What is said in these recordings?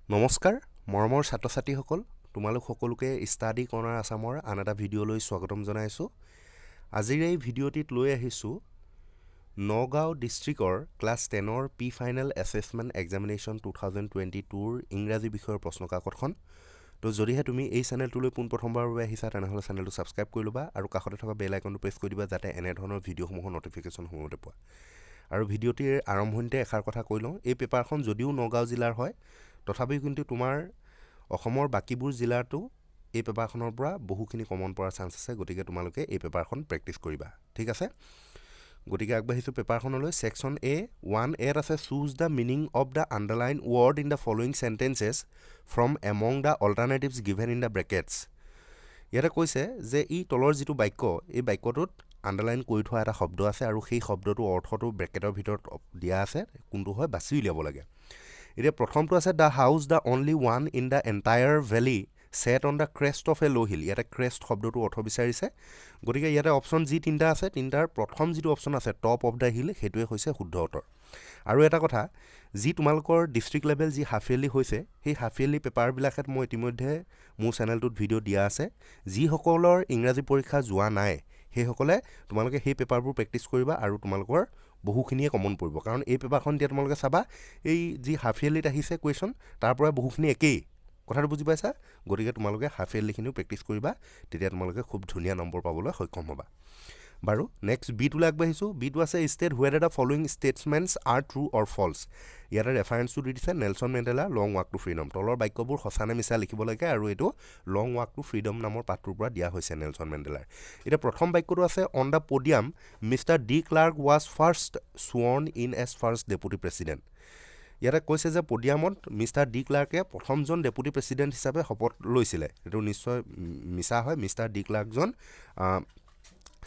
নমস্কাৰ মৰমৰ ছাত্ৰ-ছাত্ৰীসকল তোমালোক সকলোকে ষ্টাডি কৰ্ণাৰ আসামৰ আন এটা ভিডিঅ'লৈ স্বাগতম জনাইছোঁ আজিৰ এই ভিডিঅ'টিত লৈ আহিছোঁ নগাঁও ডিষ্ট্ৰিক্টৰ ক্লাছ 10ৰ পি ফাইনেল এছেছমেণ্ট এক্সামিনেশ্যন 2022ৰ ইংৰাজী বিষয়ৰ প্ৰশ্নকাকতখন তো যদিহে তুমি এই চেনেলটোলৈ পোনপ্ৰথমবাৰৰ বাবে আহিছা তেনেহ'লে চেনেলটো ছাবস্ক্ৰাইব কৰি ল'বা আৰু কাষতে থকা বেল আইকনটো প্ৰেছ কৰি দিবা যাতে এনে ধৰণৰ ভিডিঅ'সমূহৰ নটিফিকেশ্যন সময়মতে পোৱা আৰু ভিডিঅ'টিৰ আৰম্ভণিতে এষাৰ কথা কৈ লওঁ এই পেপাৰখন যদিও নগাঁও জিলাৰ হয় তথাপিও কিন্তু তোমাৰ অসমৰ বাকিবোৰ জিলাতো এই পেপাৰখনৰ পৰা বহুখিনি কমন পৰাৰ চান্স আছে গতিকে তোমালোকে এই পেপাৰখন প্ৰেক্টিছ কৰিবা ঠিক আছে গতিকে আগবাঢ়িছোঁ পেপাৰখনলৈ সেকশন এ 1 এত আছে choose the meaning of the underline word in the following sentences from among the alternatives given in the brackets ইয়াতে কৈছে যে ই তলৰ যিটো বাক্য এই বাক্যটোত আণ্ডাৰলাইন কৰি থোৱা এটা শব্দ আছে আৰু সেই শব্দটো অৰ্থটো ব্ৰেকেটৰ ভিতৰত দিয়া আছে কোনটো হয় বাছি উলিয়াব লাগে এতিয়া প্ৰথমটো আছে the house the only one in the entire valley set on the crest of a low' hill ইয়াতে ক্ৰেষ্ট শব্দটো অৰ্থ বিচাৰিছে গতিকে ইয়াতে অপশ্যন যি তিনিটা আছে তিনিটাৰ প্ৰথম যিটো অপশ্যন আছে টপ অফ দ্য হিল সেইটোৱে হৈছে শুদ্ধ উত্তৰ আৰু এটা কথা যি তোমালোকৰ ডিষ্ট্ৰিক্ট লেভেল যি হাফ ইয়াৰলি হৈছে সেই হাফ ইয়াৰলি পেপাৰবিলাকত মই ইতিমধ্যে মোৰ চেনেলটোত ভিডিঅ' দিয়া আছে যিসকলৰ ইংৰাজী পৰীক্ষা যোৱা নাই সেইসকলে তোমালোকে সেই পেপাৰবোৰ প্ৰেক্টিছ কৰিবা আৰু তোমালোকৰ বহুখিনিয়ে কমন পৰিব কাৰণ এই পেপাৰখন এতিয়া তোমালোকে চাবা এই যি হাফ ইয়াৰলিত আহিছে কুৱেশ্যন তাৰ পৰা বহুখিনি একেই কথাটো বুজি পাইছা গতিকে তোমালোকে হাফ ইয়াৰলিখিনিও প্ৰেক্টিছ কৰিবা তেতিয়া তোমালোকে খুব ধুনীয়া নম্বৰ পাবলৈ সক্ষম হ'বা বাৰু নেক্সট বিটোলৈ আগবাঢ়িছোঁ বিটো আছে state whether the following statements are true or false ইয়াতে ৰেফাৰেঞ্চটো দি দিছে Nelson Mandela long walk to freedom তলৰ বাক্যবোৰ সঁচা নে মিছা লিখিব লাগে আৰু এইটো লং ৱাক টু ফ্ৰীডম নামৰ পাঠটোৰ পৰা দিয়া হৈছে নেলছন মেণ্ডেলাৰ এতিয়া প্ৰথম বাক্যটো আছে on the podium Mr de Klerk was first sworn in as first deputy president ইয়াতে কৈছে যে পডিয়ামত মিষ্টাৰ ডি ক্লাৰ্কে প্ৰথমজন ডেপুটি প্ৰেছিডেণ্ট হিচাপে শপত লৈছিলে এইটো নিশ্চয় মিছা হয় মিষ্টাৰ ডি ক্লাৰ্কজন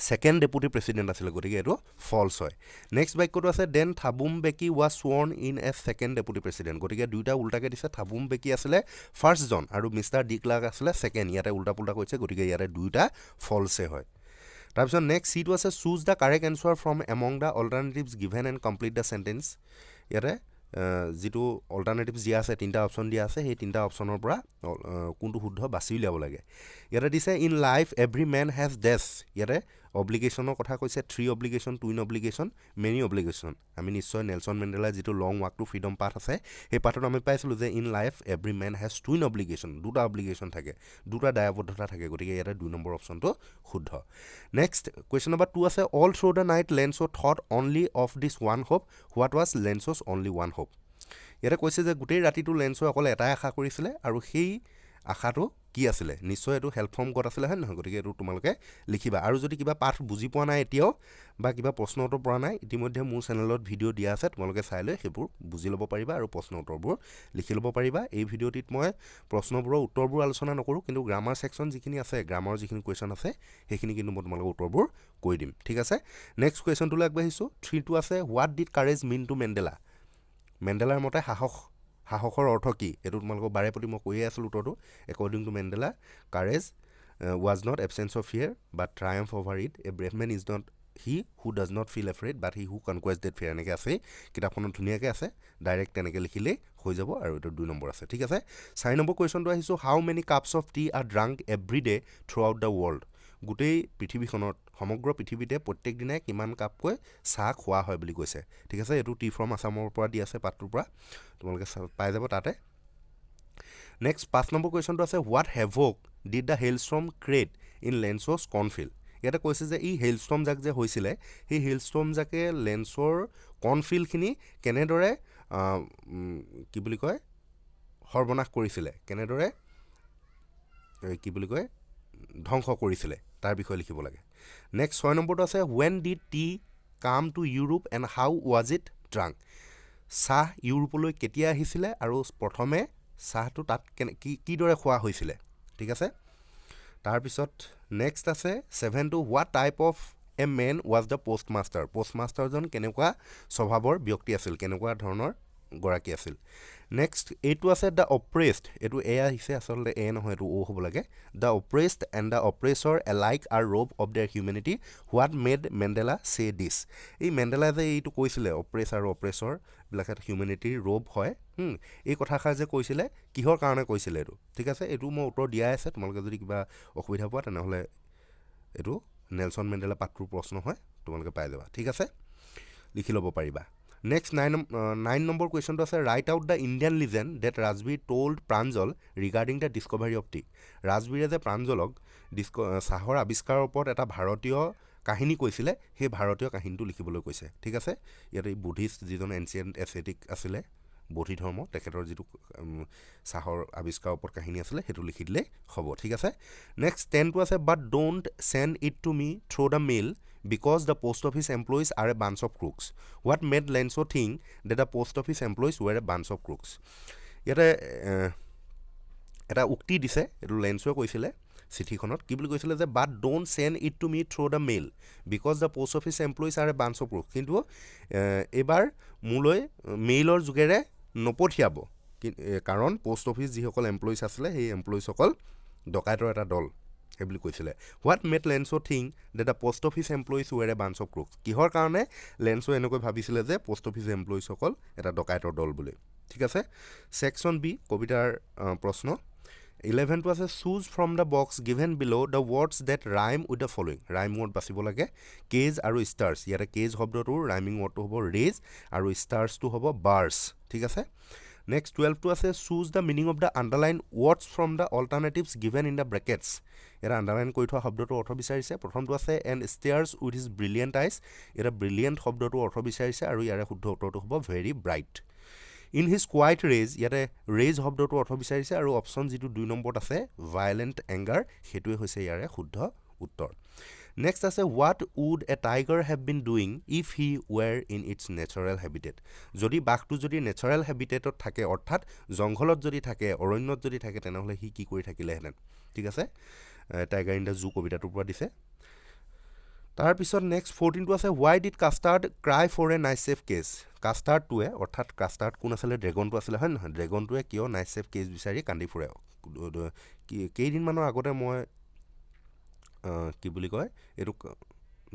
ছেকেণ্ড ডেপুটি প্ৰেছিডেণ্ট আছিলে গতিকে এইটো ফল্ছ হয় নেক্সট বাক্যটো আছে then Thabo Mbeki was sworn in as second deputy president গতিকে দুইটা উল্টাকৈ দিছে থাবুম বেকি আছিলে ফাৰ্ষ্টজন আৰু মিষ্টাৰ ডি ক্লাৰ্ক আছিলে ছেকেণ্ড ইয়াতে উল্টা পুল্টা কৈছে গতিকে ইয়াতে দুইটা ফল্ছে হয় তাৰপিছত নেক্সট চিটো আছে choose the correct answer from among the alternatives given and complete the sentence ইয়াতে যিটো অল্টাৰনেটিভছ দিয়া আছে তিনিটা অপশ্যন দিয়া আছে সেই তিনিটা অপশ্যনৰ পৰা কোনটো শুদ্ধ বাছি উলিয়াব লাগে ইয়াতে দিছে in life every man has dues ইয়াতে অব্লিগেশ্যনৰ কথা কৈছে 3 অব্লিগেশ্যন 2 অব্লিগেশ্যন মেনি অব্লিগেশ্যন আমি নিশ্চয় নেলছন মেণ্ডেলাৰ যিটো লং ৱাক টু ফ্ৰীডম পাঠ আছে সেই পাঠত আমি পাইছিলোঁ যে in life every man has 2 obligation দুটা অব্লিগেশ্যন থাকে দুটা দায়বদ্ধতা থাকে গতিকে ইয়াতে 2 নম্বৰ অপশ্যনটো শুদ্ধ নেক্সট কুৱেশ্যন নম্বৰ 2 আছে all through the night Lencho thought only of this one hope what was Lencho's only one hope ইয়াতে কৈছে যে গোটেই ৰাতিটো লেন্সো অকল এটাই আশা কৰিছিলে আৰু সেই আশাটো কি আছিলে নিশ্চয় এইটো হেল্প ফ্ৰম গড আছিলে হয় নহয় গতিকে এইটো তোমালোকে লিখিবা আৰু যদি কিবা পাঠ বুজি পোৱা নাই এতিয়াও বা কিবা প্ৰশ্ন উত্তৰ পৰা নাই ইতিমধ্যে মোৰ চেনেলত ভিডিঅ' দিয়া আছে তোমালোকে চাই লৈ সেইবোৰ বুজি ল'ব পাৰিবা আৰু প্ৰশ্ন উত্তৰবোৰ লিখি ল'ব পাৰিবা এই ভিডিঅ'টিত মই প্ৰশ্নবোৰৰ উত্তৰবোৰ আলোচনা নকৰোঁ কিন্তু গ্ৰামাৰ ছেকশ্যন যিখিনি আছে গ্ৰামাৰৰ যিখিনি কুৱেশ্যন আছে সেইখিনি কিন্তু মই তোমালোকৰ উত্তৰবোৰ কৈ দিম ঠিক আছে নেক্সট কুৱেশ্যনটোলৈ আগবাঢ়িছোঁ 3টো আছে what did courage mean to Mandela মেণ্ডেলাৰ মতে সাহসৰ অৰ্থ কি এইটো তোমালোকক বাৰে প্ৰতি মই কৈয়ে আছিলোঁ উত্তৰটো according to Mandela courage was not absence of fear but triumph over it a brave man is not he who does not feel afraid but he who conquers that fear এনেকৈ আছে কিতাপখনত ধুনীয়াকৈ আছে ডাইৰেক্ট তেনেকৈ লিখিলেই হৈ যাব আৰু এইটো 2 নম্বৰ আছে ঠিক আছে 4 নম্বৰ কুৱেশ্যনটো আহিছোঁ how many cups of tea are drunk every day throughout the world গোটেই পৃথিৱীখনত সমগ্ৰ পৃথিৱীতে প্ৰত্যেক দিনাই কিমান কাপকৈ চাহ খোৱা হয় বুলি কৈছে ঠিক আছে এইটো টি ফ্ৰম আছামৰ পৰা দি আছে পাঠটোৰ পৰা তোমালোকে পাই যাব তাতে নেক্সট 5 নম্বৰ কুৱেশ্যনটো আছে what havoc did the hailstorm create in Lencho's cornfield ইয়াতে কৈছে যে এই হেইলষ্টৰ্ম জাক যে হৈছিলে সেই হেইলষ্টৰ্ম জাকে লেন্সৰ কৰ্ণফিল্ডখিনি কেনেদৰে কি বুলি কয় সৰ্বনাশ কৰিছিলে কেনেদৰে কি বুলি কয় ধ্বংস কৰিছিলে তাৰ বিষয়ে লিখিব লাগে নেক্সট 6 নম্বৰটো আছে when did T come to Europe and how was it drunk চাহ ইউৰোপলৈ কেতিয়া আহিছিলে আৰু প্ৰথমে চাহটো তাত কিদৰে খোৱা হৈছিলে ঠিক আছে তাৰপিছত নেক্সট আছে 7টো what type of a man was the postmaster পোষ্টমাষ্টাৰজন কেনেকুৱা স্বভাৱৰ ব্যক্তি আছিল কেনেকুৱা ধৰণৰ গৰাকী আছিল নেক্সট এইটো আছে দ্য অপ্ৰেছড এইটো এ আহিছে আচলতে এ নহয় এইটো অ হ'ব লাগে the oppressed and the oppressor alike are robbed of their humanity what made Mandela say this এই মেণ্ডেলাই যে এইটো কৈছিলে অপ্ৰেছ আৰু অপ্ৰেছৰ বিলাকে হিউমেনিটিৰ ৰ'ব হয় এই কথাষাৰ যে কৈছিলে কিহৰ কাৰণে কৈছিলে এইটো ঠিক আছে এইটো মই উত্তৰ দিয়াই আছে তোমালোকে যদি কিবা অসুবিধা পোৱা তেনেহ'লে এইটো নেলছন মেণ্ডেলা পাঠটোৰ প্ৰশ্ন হয় তোমালোকে পাই যাবা ঠিক আছে লিখি ল'ব পাৰিবা নেক্সট 9 নম্বৰ কুৱেশ্যনটো আছে write out the Indian legend that Rajbir told Pranjal regarding the discovery of tea ৰাজবীৰে যে প্ৰাঞ্জলক চাহৰ আৱিষ্কাৰৰ ওপৰত এটা ভাৰতীয় কাহিনী কৈছিলে সেই ভাৰতীয় কাহিনীটো লিখিবলৈ কৈছে ঠিক আছে ইয়াত এই বুদ্ধিষ্ট যিজন এনচিয়েণ্ট এথেটিক আছিলে বৌদ্ধ ধৰ্ম তেখেতৰ যিটো চাহৰ আৱিষ্কাৰৰ ওপৰত কাহিনী আছিলে সেইটো লিখি দিলেই হ'ব ঠিক আছে নেক্সট 10টো আছে but don't send it to me through the mail because the post office employees are a bunch of crooks. What made Lenso think that the post office employees were a bunch of crooks? ইয়াতে এটা উক্তি দিছে এইটো লেন্সোৱে কৈছিলে চিঠিখনত কি বুলি কৈছিলে যে but don't send it to me through the mail because the post office employees are a bunch of crook কিন্তু এইবাৰ মোলৈ মেইলৰ যোগেৰে নপঠিয়াব কাৰণ পোষ্ট অফিচ যিসকল এমপ্লয়িজ আছিলে সেই এমপ্লয়িজসকল ডকাইতৰ এটা দল সেই বুলি কৈছিলে what made Lencho think that the post office employees were a bunch of crooks কিহৰ কাৰণে লেন্সো এনেকৈ ভাবিছিলে যে পোষ্ট অফিচ এমপ্লয়িজসকল এটা ডকাইতৰ দল বুলি ঠিক আছে ছেকশ্যন বি কবিতাৰ প্ৰশ্ন 11টো আছে choose from the box given below' the words that rhyme with the following rhyme word বাচিব লাগে কেজ আৰু ষ্টাৰ্ছ ইয়াতে কেজ শব্দটোৰ ৰাইমিং ৱৰ্ডটো হ'ব ৰেজ আৰু ষ্টাৰ্ছটো হ'ব বাৰ্ছ ঠিক আছে নেক্সট 12টো আছে choose the meaning of the underline words from the alternatives given in the brackets ইয়াত আণ্ডাৰলাইন কৰি থোৱা শব্দটোৰ অৰ্থ বিচাৰিছে প্ৰথমটো আছে and stares with his brilliant আইজ ইয়াতে ব্ৰিলিয়েণ্ট শব্দটোৰ অৰ্থ বিচাৰিছে আৰু ইয়াৰে শুদ্ধ উত্তৰটো হ'ব very bright in his quite rays ইয়াতে ৰেজ শব্দটোৰ অৰ্থ বিচাৰিছে আৰু অপশ্যন যিটো 2 নম্বৰত আছে ভায়লেণ্ট এংগাৰ সেইটোৱে হৈছে ইয়াৰে শুদ্ধ উত্তৰ নেক্সট আছে what would a tiger have been doing if he were in its natural habitat যদি বাঘটো যদি নেচাৰেল হেবিটেটত থাকে অৰ্থাৎ জংঘলত যদি থাকে অৰণ্যত যদি থাকে তেনেহ'লে সি কি কৰি থাকিলেহেঁতেন ঠিক আছে টাইগাৰ ইন দ্য জু কবিতাটোৰ পৰা দিছে তাৰপিছত নেক্সট 14টো আছে why did Custard cry for a nice safe cage কাষ্টাৰ্ডটোৱে অৰ্থাৎ কাষ্টাৰ্ড কোন আছিলে ড্ৰেগনটো আছিলে হয় নহয় ড্ৰেগনটোৱে কিয় নাইচ ছেফ কেছ বিচাৰি কান্দি ফুৰে কেইদিনমানৰ আগতে মই কি বুলি কয় এইটো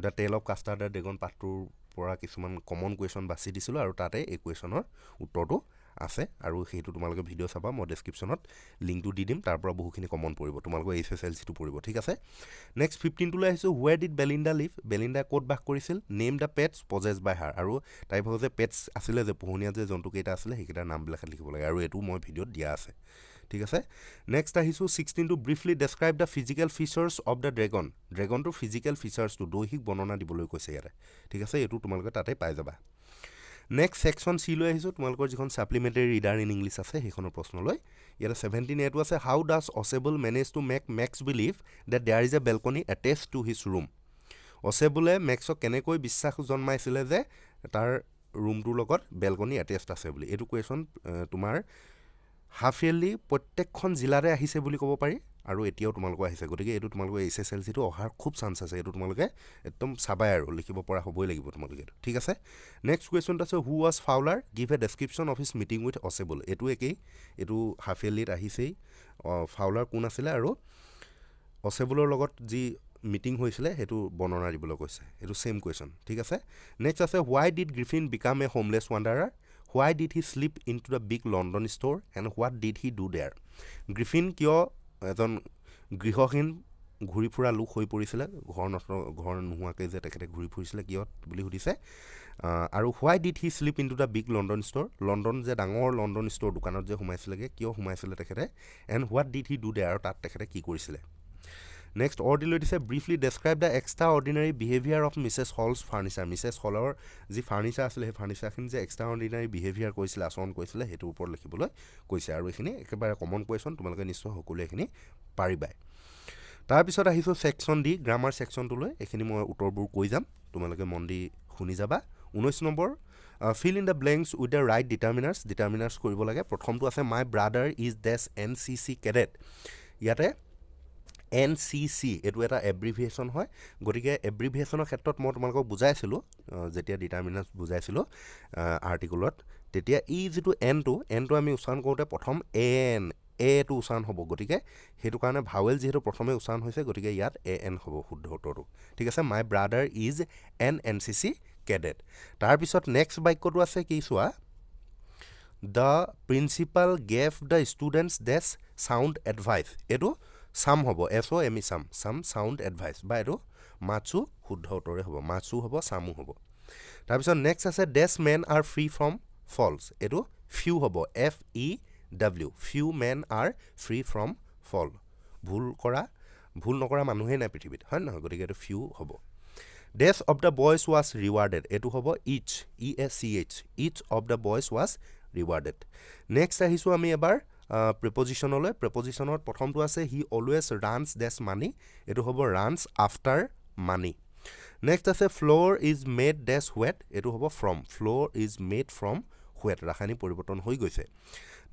দ্য টেল অফ কাষ্টাৰ্ড দ্য ড্ৰেগন পাঠটোৰ পৰা কিছুমান কমন কুৱেশ্যন বাছি দিছিলোঁ আৰু তাতে এই কুৱেশ্যনৰ উত্তৰটো আছে আৰু সেইটো তোমালোকে ভিডিঅ' চাবা মই ডেছক্ৰিপশ্যনত লিংকটো দি দিম তাৰ পৰা বহুখিনি কমন পৰিব তোমালোকৰ HSLCটো পৰিব ঠিক আছে নেক্সট 15টোলৈ আহিছোঁ ৱেৰ ডিড বেলিণ্ডা লিভ বেলিণ্ডা ক'ত বাস কৰিছিল নেম দ্য পেটছ পজেছ বাই হাৰ আৰু তাইৰ ভাগৰ যে পেটছ আছিলে যে পোহনীয়া যে জন্তুকেইটা আছিলে সেইকেইটাৰ নামবিলাক লিখিব লাগে আৰু এইটো মই ভিডিঅ'ত দিয়া আছে ঠিক আছে নেক্সট আহিছোঁ 16টো briefly describe the physical features of the ড্ৰেগনটোৰ ফিজিকেল ফিচাৰ্ছটো দৈহিক বৰ্ণনা দিবলৈ কৈছে ইয়াতে ঠিক আছে এইটো তোমালোকে তাতে পাই যাবা নেক্সট ছেকশ্যন চি লৈ আহিছোঁ তোমালোকৰ যিখন ছাপ্লিমেণ্টেৰী ৰিডাৰ ইন ইংলিছ আছে সেইখনৰ প্ৰশ্নলৈ ইয়াতে 17A আছে how does Ausable manage to make Max believe that there is a balcony attach to his room অচেবলে মেক্সক কেনেকৈ বিশ্বাস জন্মাইছিলে যে তাৰ ৰুমটোৰ লগত বেলকনি এটেচড আছে বুলি এইটো কুৱেশ্যন তোমাৰ হাফ ইয়াৰলি প্ৰত্যেকখন জিলাৰে আহিছে বুলি ক'ব পাৰি আৰু এতিয়াও তোমালোকৰ আহিছে গতিকে এইটো তোমালোকৰ HSLCটো অহাৰ খুব চান্স আছে এইটো তোমালোকে একদম চাবাই আৰু লিখিব পৰা হ'বই লাগিব তোমালোকে ঠিক আছে নেক্সট কুৱেশ্যনটো আছে who was Fowler give a description of his meeting with Ausable এইটো একেই এইটো হাফ ইয়াৰলিত আহিছেই ফাউলাৰ কোন আছিলে আৰু অচেবলৰ লগত যি মিটিং হৈছিলে সেইটো বৰ্ণনা দিবলৈ কৈছে এইটো ছেম কুৱেশ্যন ঠিক আছে নেক্সট আছে why did Griffin become a homeless wanderer why did he slip into the big London store and what did he do there Griffin কিয় এজন গৃহহীন ঘূৰি ফুৰা লোক হৈ পৰিছিলে ঘৰ নোহোৱাকৈ যে তেখেতে ঘূৰি ফুৰিছিলে কিয় বুলি সুধিছে আৰু why did he slip into the big London store London যে ডাঙৰ লণ্ডন ষ্ট'ৰ দোকানত যে সোমাইছিলেগৈ কিয় সোমাইছিলে তেখেতে and what did he do there আৰু তাত তেখেতে কি কৰিছিলে নেক্সট অৰ্ডিলৈ দিছে briefly describe the extraordinary behaviour of Mrs Hall's furniture Mrs হলৰ যি ফাৰ্নিচাৰ আছিলে সেই ফাৰ্নিচাৰখিনি যে এক্সট্ৰা অৰ্ডিনাৰী বিহেভিয়াৰ কৰিছিলে আচৰণ কৰিছিলে সেইটোৰ ওপৰত লিখিবলৈ কৈছে আৰু এইখিনি একেবাৰে কমন কুৱেশ্যন তোমালোকে নিশ্চয় সকলোৱে এইখিনি পাৰিবাই তাৰপিছত আহিছোঁ ছেকশ্যন ডি গ্ৰামাৰ ছেকশ্যনটোলৈ এইখিনি মই উত্তৰবোৰ কৈ যাম তোমালোকে মন দি শুনি যাবা 19 number fill in the blanks with the right determiners কৰিব লাগে প্ৰথমটো আছে my brother is dash NCC cadet ইয়াতে NCC এইটো এটা এব্ৰিভিয়েশ্যন হয় গতিকে এব্ৰিভিয়েশ্যনৰ ক্ষেত্ৰত মই তোমালোকক বুজাইছিলোঁ যেতিয়া ডিটাৰমিনাৰ্ছ বুজাইছিলোঁ আৰ্টিকুলত তেতিয়া ই যেটো এনটো আমি উচ্চাৰণ কৰোঁতে প্ৰথম এ টো উচ্চাৰণ হ'ব গতিকে হেতু কাৰণে ভাৱেল যেহেতু প্ৰথমে উচ্চাৰণ হৈছে গতিকে ইয়াত এন হ'ব শুদ্ধ উত্তৰটো ঠিক আছে my brother is an NCC cadet তাৰ পিছত নেক্সট বাক্যটো আছে কি চোৱা The principal gave the students this sound advice এটো সাম হ'ব SOME সাম sound advice বা এটো মাছু শুদ্ধ উত্তৰে হ'ব মাছু হ'ব সামু হ'ব তাৰ পিছত নেক্সট আছে this men are free from false এটো few হ'ব FEW few men are free from fall ভুল নকৰা মানুহে নাই পৃথিৱীত হয় নহয় গতিকে এটো few হ'ব Death of the boys was rewarded এটো হ'ব each each of the boys was rewarded next আহিছো আমি এবাৰ prepositionলৈ prepositionৰ প্ৰথমটো আছে he always runs this money এটো হ'ব runs after money next আছে floor is made this wet এটো হ'ব from floor is made from wet ৰাসায়নিক পৰিৱৰ্তন হৈ গৈছে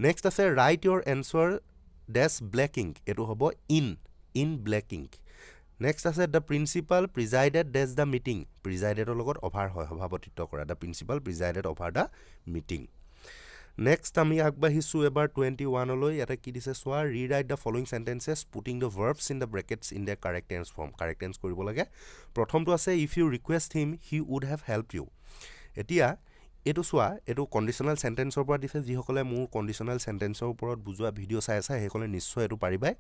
next আছে write your answer this black ink এটো হ'ব in black ink next আছে the principal presided this the meeting presided লগত অভাৰ হয় সভাপতিত্ব কৰা the principal presided over the meeting next আমি আগবাঢ়িছো এবাৰ 21 লৈ এটা কি দিছে সোৱা rewrite the following sentences putting the verbs in the brackets in their correct tense form correct tense কৰিব লাগে প্ৰথমটো আছে if you request him he would have helped you এতিয়া এটো সোৱা এটো কন্ডিশনাল সেন্টেন্সৰ পৰা দিছে যি সকলে মোৰ কন্ডিশনাল সেন্টেন্সৰ ওপৰত বুজোৱা ভিডিও চাই আছে হেকলে নিশ্চয় এটো পাৰিবাই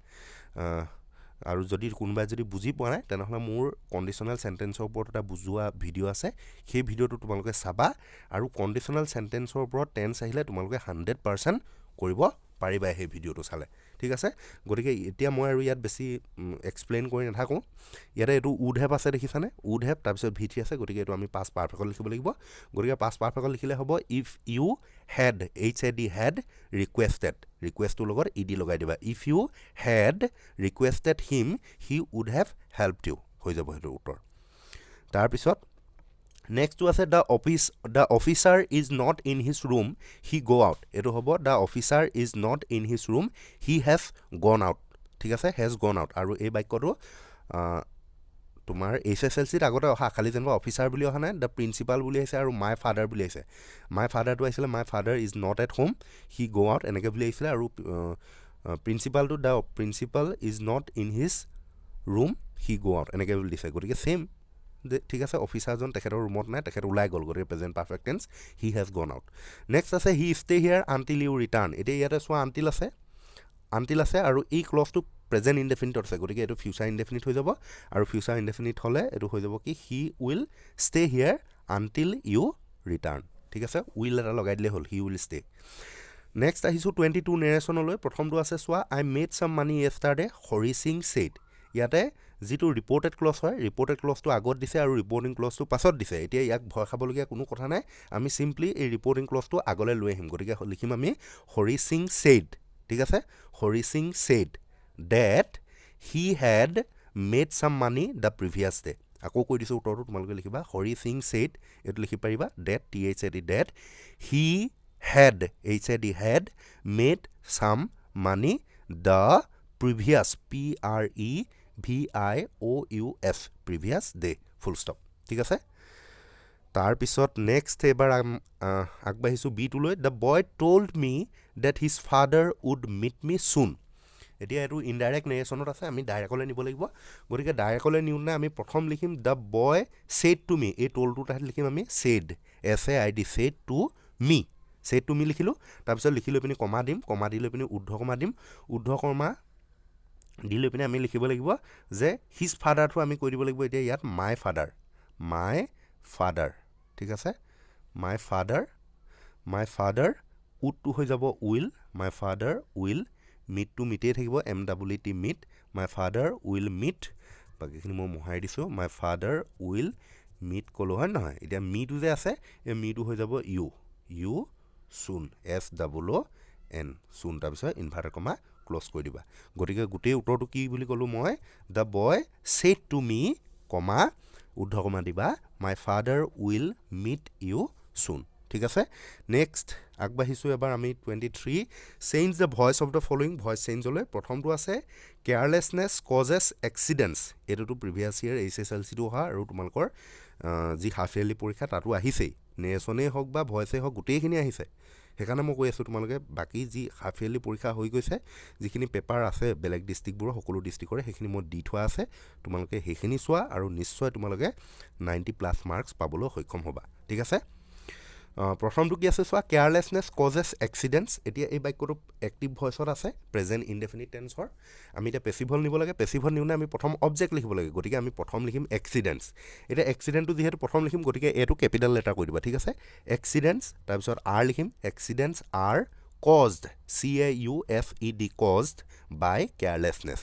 আৰু যদি কোনবাই যদি বুজি পোৱা নাই তেনেহলে মোৰ কন্ডিশনাল সেন্টেন্সৰ ওপৰত এটা বুজোৱা ভিডিও আছে সেই ভিডিওটো তোমালোকে চাবা আৰু কন্ডিশনাল সেন্টেন্সৰ ওপৰত টেন্স আহিলে তোমালোকে 100% কৰিব পাৰিবা এই ভিডিওটো চালে ঠিক আছে গতিকে এতিয়া মই আৰু ইয়াত বেছি এক্সপ্লেইন কৰি নাথাকো ইয়াতে এটো would have আছে দেখিছানে would have তাৰ পিছত ভিটি আছে গতিকে এটো আমি past perfect লিখিব লাগিব গতিকে past perfect লিখিলে হ'ব if you had had requested request to লগত ed লগাই দিবা if you had requested him he would have helped you হৈ যাব হেতু উত্তৰ তাৰ পিছত next to আছে the officer is not in his room he go out এটো হ'ব the officer is not in his room he has gone out ঠিক আছে has gone out আৰু এই বাক্যটো তোমাৰ SSLC ত আগতে অহা খালি যেনবা অফিচাৰ বুলি অহা নাই the principal বুলি আহিছে আৰু my father বুলি আহিছে my father টো আহিছিল my father is not at home he go out এনেকে বুলি আহিছিল আৰু principal টো the principal is not in his room he go out এনেকে বুলি দিছে গতিকে সেম ঠিক আছে অফিচাৰজন তেখেতৰ ৰুমত নাই তেখেত ওলাই গল গতিকে present perfect tense he has gone out next আছে he stay here until you return এতিয়া ইয়াতে সোৱা until আছে আৰু এই ক্লজটো প্ৰেজেন্ট ইনডেফিনিট আছে গতিকে এটো ফিউচাৰ ইনডেফিনিট হৈ যাব আৰু ফিউচাৰ ইনডেফিনিট হলে এটো হৈ যাব কি he will stay here until you return ঠিক আছে will এটা লগাই দিলে হল he will stay next আহিছো 22 নেৰেশনলৈ প্ৰথমটো আছে সোৱা I made some money yesterday Hori Singh said ইয়াতে যেটো ৰিপোৰ্টেড ক্লজ হয় ৰিপোৰ্টেড ক্লজটো আগত দিছে আৰু ৰিপোৰ্টিং ক্লজটো পাছত দিছে এতিয়া ইয়াক ভয় খাবলগীয়া কোনো কথা নাই আমি সিম্পলি এই ৰিপোৰ্টিং ক্লজটো আগলৈ লৈ আহিম গতিকে লিখিম আমি Hori Singh said ঠিক আছে Hori Singh said that he had made some money the previous day আকৌ কৈ দিছো উত্তৰটো তোমালোকে লিখিবা Hori Singh said এটো লিখি পাৰিবা that that he had made some money the previous previous previous day full stop ঠিক আছে তাৰ পিছত next এবাৰ আগবাঢ়িছো B টো লৈ the boy told me that his father would meet me soon এতিয়া এটো ইনডাইৰেক্ট নেৰেশনত আছে আমি ডাইৰেক্টলৈ নিব লাগিব গতিকে ডাইৰেক্টলৈ নিউনে আমি প্ৰথম লিখিম the boy said to me এই টোলটো তাত লিখিম আমি said said to me লিখিলো তাৰ পিছত লিখি লৈ পিনি কমা দিম কমা দি লৈ পিনি উদ্ধ কমা দিম উদ্ধ কমা দি লৈ পিনি আমি লিখিব লাগিব যে his father টো আমি কৈ দিব লাগিব এতিয়া ইয়াত my father ঠিক আছে my father would to হৈ যাব will my father will meet to meet থাকিব MWT meet my father will meet বাকিখিনি মই মহাই দিছো my father will meet কলো হয় নহয় এতিয়া me টো যে আছে এই me টো হৈ যাব you soon SOON soon তাৰ পিছত ইনভাৰ্টাৰ কমা ক্লোজ কৰি দিবা গতিকে গুটেই উত্তৰটো কি বুলি কলো মই the boy said to me কমা উদ্ধ কমা দিবা my father will meet you soon ঠিক আছে নেক্সট আগবাঢ়িছো এবাৰ আমি 23 change the voice of the following voice change হলে প্ৰথমটো আছে carelessness causes accidents এটো প্ৰিভিয়াস ইয়াৰ SSLC টো হা আৰু তোমালকৰ যি হাফ ইয়াৰলি পৰীক্ষা তাতো আহিছে নেৰেশ্যনেই হওক বা ভইচেই হওক গোটেইখিনি আহিছে সেইকাৰণে মই কৈ আছোঁ তোমালোকে বাকী যি হাফ ইয়াৰলি পৰীক্ষা হৈ গৈছে যিখিনি পেপাৰ আছে বেলেগ ডিষ্ট্ৰিক্টবোৰৰ সকলো ডিষ্ট্ৰিক্টৰে সেইখিনি মই দি থোৱা আছে তোমালোকে সেইখিনি চোৱা আৰু নিশ্চয় তোমালোকে 90+ মাৰ্কছ পাবলৈ সক্ষম হ'বা ঠিক আছে প্ৰথমটো কি আছে চোৱা কেয়াৰলেছনেছ কজেছ এক্সিডেণ্টছ এতিয়া এই বাক্যটো এক্টিভ ভইচত আছে প্ৰেজেণ্ট ইনডেফিনিট টেন্সৰ আমি এতিয়া পেছিভল নিব লাগে পেছিভল নিওঁতে আমি প্ৰথম অবজেক্ট লিখিব লাগে গতিকে আমি প্ৰথম লিখিম এক্সিডেণ্টছ এতিয়া এক্সিডেণ্টটো যিহেতু প্ৰথম লিখিম গতিকে এইটো কেপিটেল লেটাৰ কৰি দিবা ঠিক আছে এক্সিডেণ্টছ তাৰপিছত আৰ লিখিম accidents are caused CAUSED caused by carelessness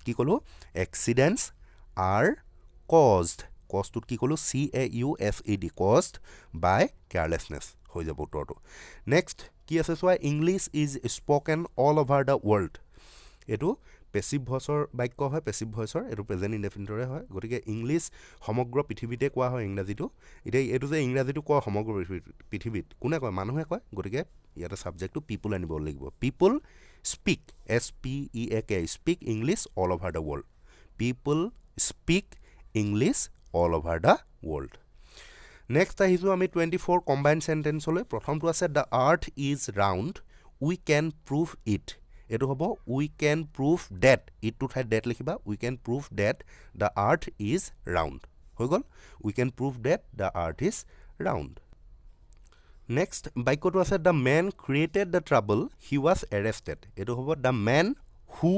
কি ক'লোঁ এক্সিডেণ্টছ আৰ কজড কজটোত কি ক'লোঁ CAUSED কজড বাই কেয়াৰলেছনেছ হৈ যাব উত্তৰটো নেক্সট কি আছে চোৱা English is spoken all over the world এইটো পেছিভ ভইচৰ বাক্য হয় পেছিভ ভইচৰ এইটো প্ৰেজেণ্ট ইনডেফিনিটৰে হয় গতিকে ইংলিছ সমগ্ৰ পৃথিৱীতে কোৱা হয় ইংৰাজীটো এতিয়া এইটো যে ইংৰাজীটো কোৱা সমগ্ৰ পৃথিৱীত কোনে কয় মানুহে কয় গতিকে ইয়াতে ছাবজেক্টটো পিপুল আনিব লাগিব people speak SPEAK speak English all over the world people speak English all over the world next আহিছোঁ আমি 24 কম্বাইন চেণ্টেন্সলৈ প্ৰথমটো আছে the earth is round we can prove it এইটো হ'ব উই কেন প্ৰুভ ডেট ইটটো ঠাইত ডেট লিখিবা we can prove that the earth is round হৈ গ'ল we can prove that the earth is round next বাক্যটো আছে the man created the trouble he was arrested এইটো হ'ব the man who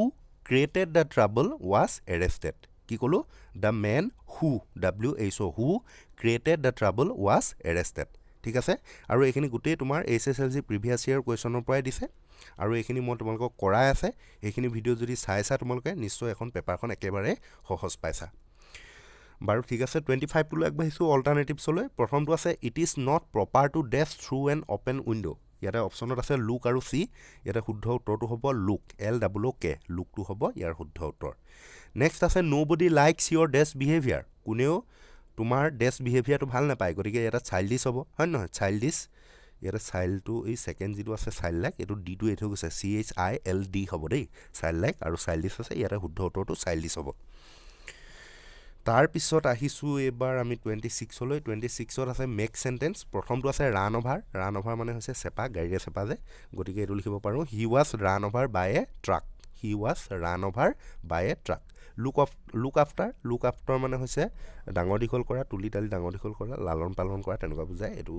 created the trouble was arrested কি ক'লোঁ the man who WHO who created the trouble was arrested ঠিক আছে আৰু এইখিনি গোটেই তোমাৰ SSLC প্ৰিভিয়াছ ইয়েৰ কুৱেশ্যনৰ পৰাই দিছে আৰু এইখিনি মই তোমালোকক কৰাই আছে এইখিনি ভিডিঅ' যদি চাইছা তোমালোকে নিশ্চয় এখন পেপাৰখন একেবাৰে সহজ পাইছা বাৰু ঠিক আছে 25টোলৈ আগবাঢ়িছোঁ অল্টাৰনেটিভছলৈ প্ৰথমটো আছে it is not proper to dash through an open window' ইয়াতে অপশ্যনত আছে লুক আৰু চি ইয়াতে শুদ্ধ উত্তৰটো হ'ব লুক LOOK লুকটো হ'ব ইয়াৰ শুদ্ধ উত্তৰ নেক্সট আছে nobody likes your dash behaviour কোনেও তোমাৰ ডেছ বিহেভিয়াৰটো ভাল নাপায় গতিকে ইয়াতে চাইল্ডিছ হ'ব হয় নহয় চাইল্ডিছ ইয়াতে চাইল্ডটো এই ছেকেণ্ড যিটো আছে চাইল্ড লাইক এইটো ডিটো এই থৈ গৈছে CHILD হ'ব দেই চাইল্ড লাইক আৰু চাইল্ডিছ আছে ইয়াতে শুদ্ধ উত্তৰটো চাইল্ডিছ হ'ব তাৰপিছত আহিছোঁ এইবাৰ আমি 26লৈ 26ত আছে মেক চেণ্টেন্স প্ৰথমটো আছে ৰান অভাৰ মানে হৈছে চেপা গাড়ীৰে চেপা যে গতিকে এইটো লিখিব পাৰোঁ he was run over by a truck he was run over by a truck look after মানে হৈছে ডাঙৰ দীঘল কৰা তুলি তালি ডাঙৰ দীঘল কৰা লালন পালন কৰা তেনেকুৱা বুজায় এইটো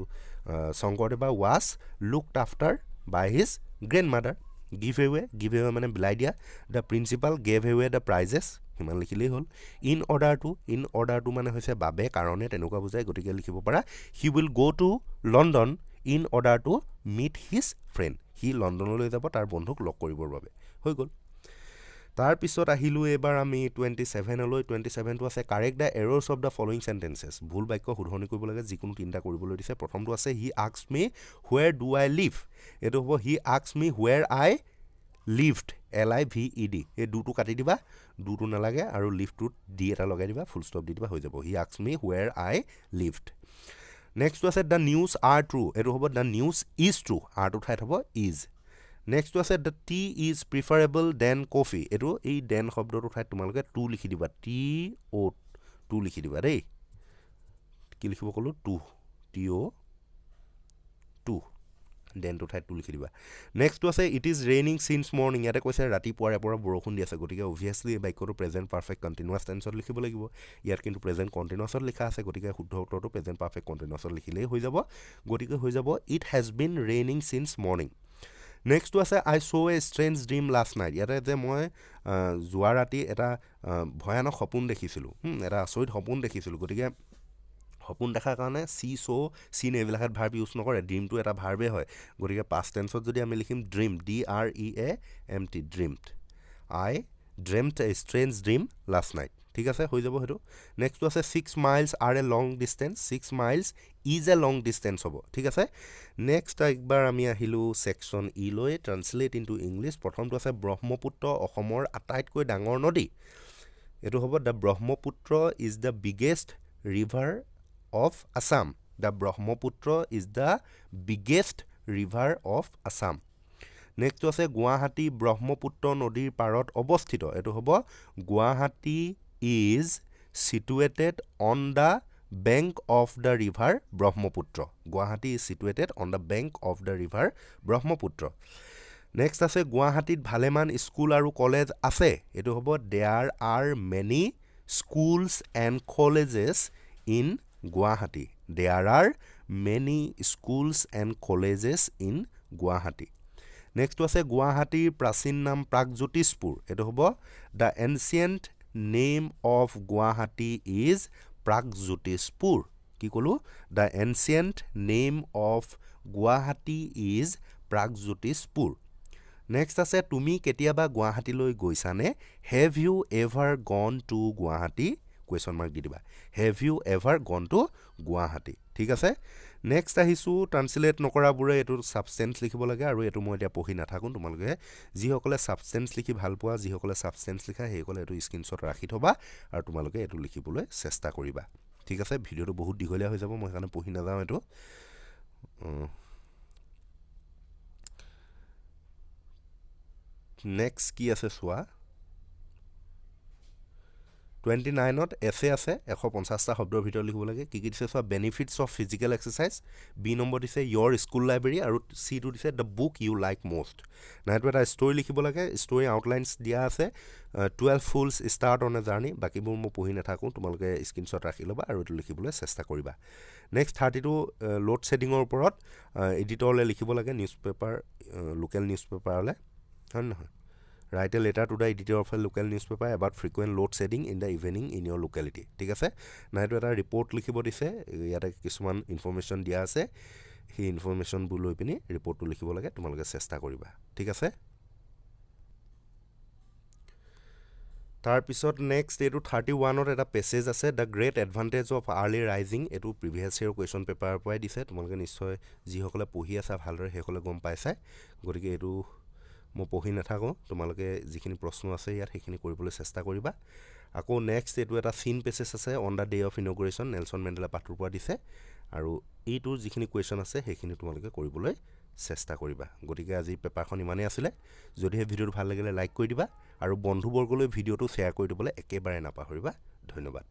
Shankardeva was looked after by his grandmother give away মানে বিলাই দিয়া the principal gave away the prizes সিমান লিখিলেই হ'ল ইন অৰ্ডাৰটো মানে হৈছে বাবে কাৰণে তেনেকুৱা বুজায় গতিকে লিখিব পাৰা he will go' to London in order to meet his friend সি লণ্ডনলৈ যাব তাৰ বন্ধুক লগ কৰিবৰ বাবে হৈ গ'ল তাৰপিছত আহিলোঁ এইবাৰ আমি 27লৈ 27টো আছে correct the errors of the following sentences ভুল বাক্য শুধৰণি কৰিব লাগে যিকোনো তিনিটা কৰিবলৈ দিছে প্ৰথমটো আছে he asked me where do I live এইটো হ'ব he asked me where I lived LIVED এই দুটো কাটি দিবা দুটো নালাগে আৰু লিভটোত ডি এটা লগাই দিবা ফুল ষ্টপ দি দিবা হৈ যাব he asked me where I lived নেক্সটটো আছে দ্য নিউজ আৰ ট্ৰু এইটো হ'ব দ্য নিউজ ইজ ট্ৰু আৰটো ঠাইত হ'ব ইজ নেক্সটটো আছে the tea is preferable than coffee এইটো এই দেন শব্দটোৰ ঠাইত তোমালোকে টু লিখি দিবা TO লিখি দিবা দেই কি লিখিব ক'লোঁ TO দেনটো ঠাইত টু লিখি দিবা নেক্সটটো আছে it is raining since morning ইয়াতে কৈছে ৰাতিপুৱাৰে পৰা বৰষুণ দি আছে গতিকে অভিয়াছলি এই বাক্যটো প্ৰেজেণ্ট পাৰফেক্ট কণ্টিনিউৱাছ টেন্সত লিখিব লাগিব ইয়াত কিন্তু প্ৰেজেণ্ট কণ্টিনিউৱাছত লিখা আছে গতিকে শুদ্ধ উত্তৰটো প্ৰেজেণ্ট পাৰফেক্ট কণ্টিনিউৱাছত লিখিলেই হৈ যাব গতিকে হৈ যাব it has been raining since morning নেক্সটটো আছে I saw' a strange dream last night ইয়াতে যে মই যোৱা ৰাতি এটা ভয়ানক সপোন দেখিছিলোঁ এটা আচৰিত সপোন দেখিছিলোঁ গতিকে সপোন দেখাৰ কাৰণে চিন এইবিলাকত ভাৰ্ব ইউজ নকৰে ড্ৰিমটো এটা ভাৰ্বেই হয় গতিকে পাষ্ট টেন্সত যদি আমি লিখিম ড্ৰিম DREAMT ড্ৰিমড আই ড্ৰিমড এ ষ্ট্ৰেঞ্জ ড্ৰিম লাষ্ট নাইট ঠিক আছে হৈ যাব সেইটো নেক্সটটো আছে 6 miles R a long distance 6 miles is a long distance হ'ব ঠিক আছে নেক্সট একবাৰ আমি আহিলোঁ ছেকশ্যন লৈ ট্ৰান্সলেট ইনটু ইংলিছ প্ৰথমটো আছে ব্ৰহ্মপুত্ৰ অসমৰ আটাইতকৈ ডাঙৰ নদী এইটো হ'ব the Brahmaputra is the biggest river of Assam. The Brahmaputra is the biggest river of Assam. Next আছে গুৱাহাটী ব্ৰহ্মপুত্ৰ নদীৰ পাৰত অৱস্থিত এইটো হ'ব Guwahati is situated on the bank of the river Brahmaputra. Guwahati is situated on the bank of the river Brahmaputra. Next আছে গুৱাহাটীত ভালেমান school আৰু কলেজ আছে এটো হ'ব there are many schools and colleges in Guwahati. There are many schools and colleges in Guwahati. Next আছে গুৱাহাটীৰ প্ৰাচীন নাম প্ৰাগজ্যোতিষপুৰ এটো হ'ব the ancient name of Guwahati is Pragjyotishpur কি কলো the ancient name of Guwahati is Pragjyotishpur. Next আছে তুমি কেতিয়াবা গুৱাহাটীলৈ গৈছানে have you ever gone to Guwahati question mark দি দিবা have you ever gone to Guwahati ঠিক আছে. নেক্সট আহিছো ট্ৰান্সলেট নকৰাবোৰে এটো সাবস্টেন্স লিখিব লাগে আৰু এটো মই এতিয়া পঢ়ি নাথাকোঁ তোমালোকে যিসকলে সাবস্টেন্স লিখি ভাল পোৱা যিসকলে সাবস্টেন্স লিখা সেইসকলে এটো স্ক্ৰিনশ্বট ৰাখি থবা আৰু তোমালোকে এটো লিখিবলৈ চেষ্টা কৰিবা ঠিক আছে. ভিডিওটো বহুত দীঘলীয়া হৈ যাব মই কাৰণে পঢ়ি নাযাওঁ এটো. নেক্সট কি আছে চোৱা 29ত এছে আছে 150টা শব্দৰ ভিতৰত লিখিব লাগে কি কি দিছে চোৱা benefits of physical exercise B number দিছে your স্কুল লাইব্ৰেৰী আৰু সি টো দিছে the book you like most. নাইটো এটা ষ্টৰী লিখিব লাগে ষ্টৰী আউটলাইনস দিয়া আছে 12 fools start on a journey বাকিবোৰ মই পঢ়ি নাথাকোঁ তোমালোকে স্ক্ৰিনশ্বট ৰাখি ল'বা আৰু এটো লিখিবলৈ চেষ্টা কৰিবা. নেক্সট 32 লোড শেডিঙৰ ওপৰত এডিটৰলে লিখিব লাগে নিউজপেপাৰ লোকেল নিউজপেপাৰলে হয় নহয়. Write a letter to the editor of a local newspaper about frequent load shedding in the evening in your locality. ঠিক আছে নাইটো এটা ৰিপৰ্ট লিখিব দিছে ইয়াতে কিছুমান ইনফৰমেশন দিয়া আছে সেই ইনফৰমেশন বু লৈ পিনি ৰিপৰ্টটো লিখিব লাগে তোমালোকে চেষ্টা কৰিবা ঠিক আছে. তাৰ পিছত নেক্সট এটো 31ত এটা পেছেজ আছে the great advantage of early rising এটো প্ৰিভিয়াস ইয়াৰ কোৱেশ্চন পেপাৰৰ পৰাই দিছে তোমালোকে নিশ্চয় যিসকলে পঢ়ি আছে ভালদৰে হেকলে গম পাইছে গতিকে এটো মই পঢ়ি নাথাকোঁ তোমালোকে যিখিনি প্ৰশ্ন আছে ইয়াত সেইখিনি কৰিবলৈ চেষ্টা কৰিবা. আকৌ নেক্সট এটো এটা সিন পেছেজ আছে on the day of inauguration Nelson Mandela পাঠৰ পৰা দিছে আৰু এইটো যিখিনি কোৱেশ্চন আছে সেইখিনি তোমালোকে কৰিবলৈ চেষ্টা কৰিবা. গতিকে আজি পেপাৰখন ইমানেই আছিলে যদিহে ভিডিওটো ভাল লাগিলে লাইক কৰি দিবা আৰু বন্ধুবৰ্গলৈ ভিডিওটো শ্বেয়াৰ কৰি দিবলৈ একেবাৰে নাপাহৰিবা. ধন্যবাদ.